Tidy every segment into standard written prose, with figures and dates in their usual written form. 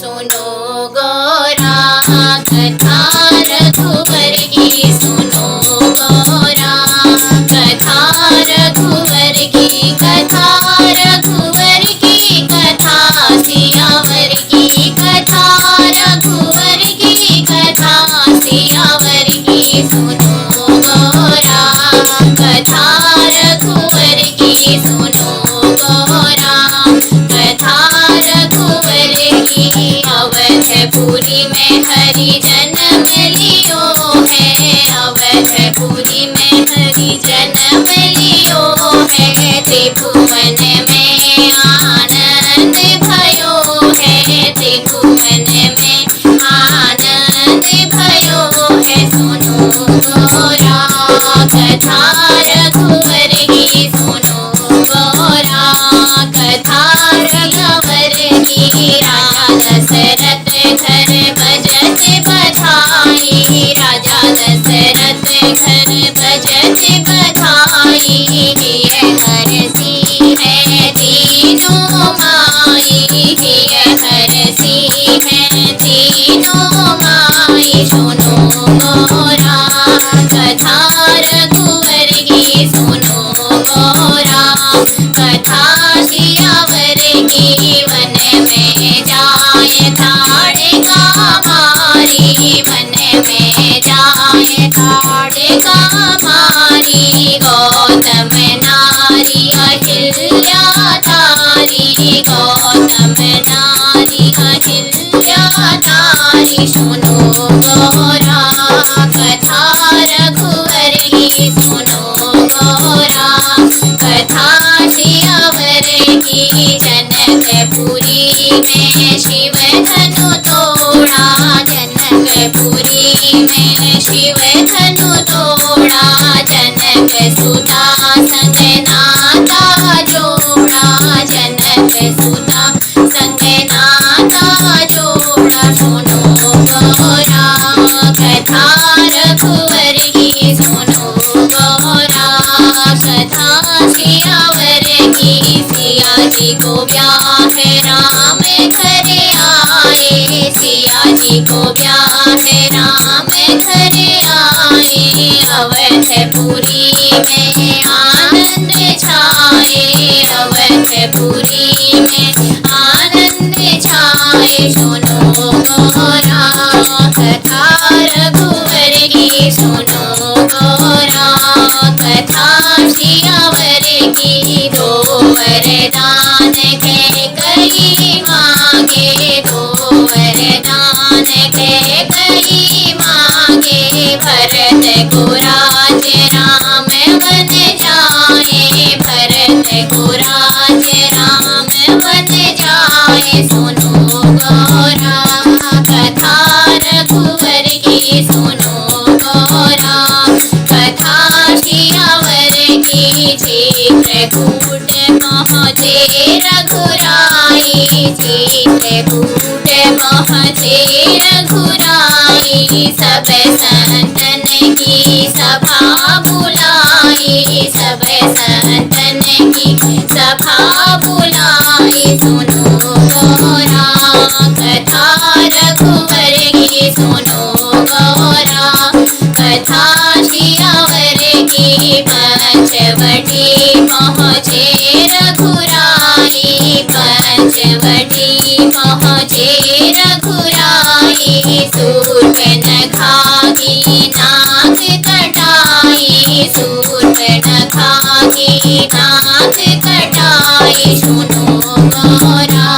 सुनो गौरा कथा रघुवर की, सुनो गौरा कथा रघुवर की, कथा रघुवर की, कथा सियावर की, कथा रघुवर की, कथा सियावर की, सुनो गौरा कथा रघुवर की, सुनो गौरा कथा रघुवर की। अवधपुरी में हरि जन्म लियो है, अवधपुरी में हरि जन्म लियो है, त्रिभुवन में आनंद भयो है, त्रिभुवन में आनंद भयो है, सुनो गौरा कथा रघुवर की, सुनो गौरा कथा रघुवर की। राजा दशरथ घर बजत बधाई, राजा दशरथ घर बजत बधाई, हिय हरसी है तीनों माई, हिय हरसी है तीनों माई, सुनो गौरा कथा रघुवर की, सुनो गौरा कथा सियावर की। वन में जाए ताड़का मारी, वन में जाए ताड़का मारी, गौतम नारी अहिल्या तारी, गौतम नारी अहिल्या तारी, सुनो गौरा कथा रघुवर की, सुनो गौरा कथा सियावर की। जनकपुरी में शिव धनु तोड़ा, जनकपुरी में शिव धनु तोड़ा, जनक सुता संग नाता जोड़ा, जनक सुता संग नाता जोड़ा, सुनो गौरा कथा रघुवर की, सुनो गौरा कथा सियावर की। सिया जी को ब्याह राम घर आए, सिया जी को ब्याह राम घर आए, अवधपुरी में आनंद छाए, अवधपुरी में आनंद छाए, सुनो गौरा कथा रघुवर की, सुनो गौरा कथा सियावर की। दो वरदान के कई मांगे, दो वरदान के कई मांगे, भरत को राज राम बन जाए, भरत को राज राम बन जाए, सुनो गौरा कथा रघुवर की, सुनो गौरा कथा सियावर की। चित्रकूट पहुँचे रघुराई, चित्रकूट पहुँचे रघुराई, सब संतन की सभा बुलाई, सब संतन की सभा बुलाई, सुनो गौरा कथा रघुवर की, सुनो गौरा कथा सियावर की। पंचवटी पहुँचे रघुराई, पंचवटी पहुँचे रघुराई, शूर्पणखा की नाक कटाई, शूर्पणखा की नाक कटाई, सुनो गौरा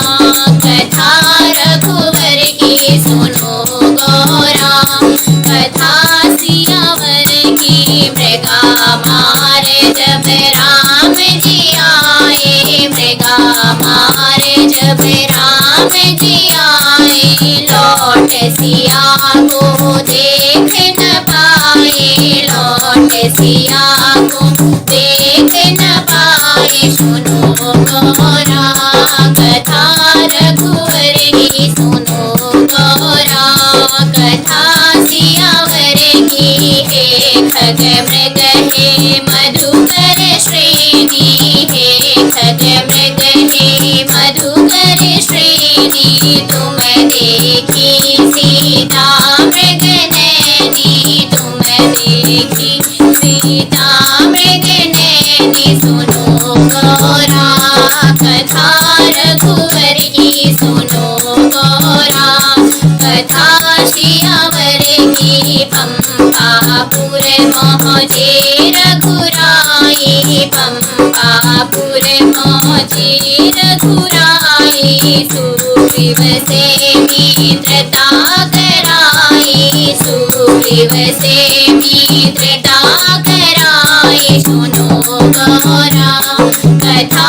कथा रघुवर की, सुनो गौरा कथा सियावर की। मृगा मारे जब राम जी आए, मृगा मारे जब राम जी आए, लौट सिया को देख न पाए, लौट सिया को देख न पाए, सुनो गौरा कथा रघुवर की, सुनो गौरा कथा सियावर की। हे खग मृग हे मधुकर श्रेणी, हे खग मृग हे मधुकर श्रेणी तुम देखी सीता मृगनैनी तुम देखी सीता मृगनैनी सुनो गौरा कथा रघुवर की सुनो गौरा कथा सियावर की पंपापुर पहुँचे रघुराई पंपापुर पहुँचे रघुराई सुग्रीव से मित्रता कराई सुग्रीव से मित्रता कराई सुनो गौरा कथा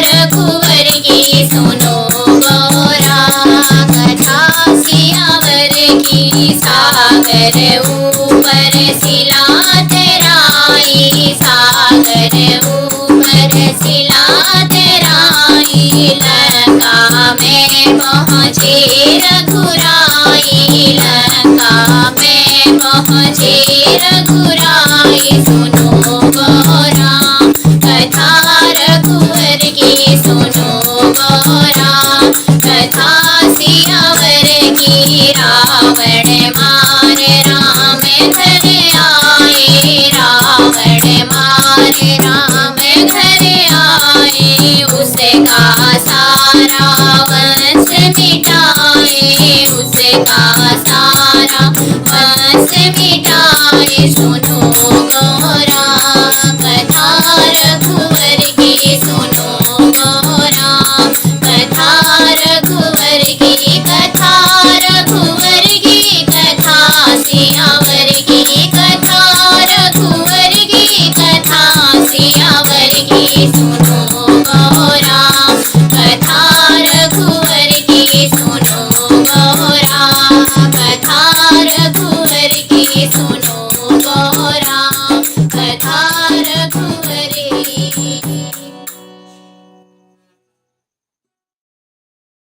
रघुवर की सुनो गौरा कथा सियावर की सागर ऊपर शिला तराई सागर ऊपर शिला तराई लंका में पहुँचे रघुराई लंका में पहुँचे रघुराई सुनो गौरा कथा रघुवर की सुनो गौरा कथा सियावर की रावण मार राम घर आए रावण मार राम घर आए उसका सारा वंश मिटाए उसका सारा वंश मिटाए सुनो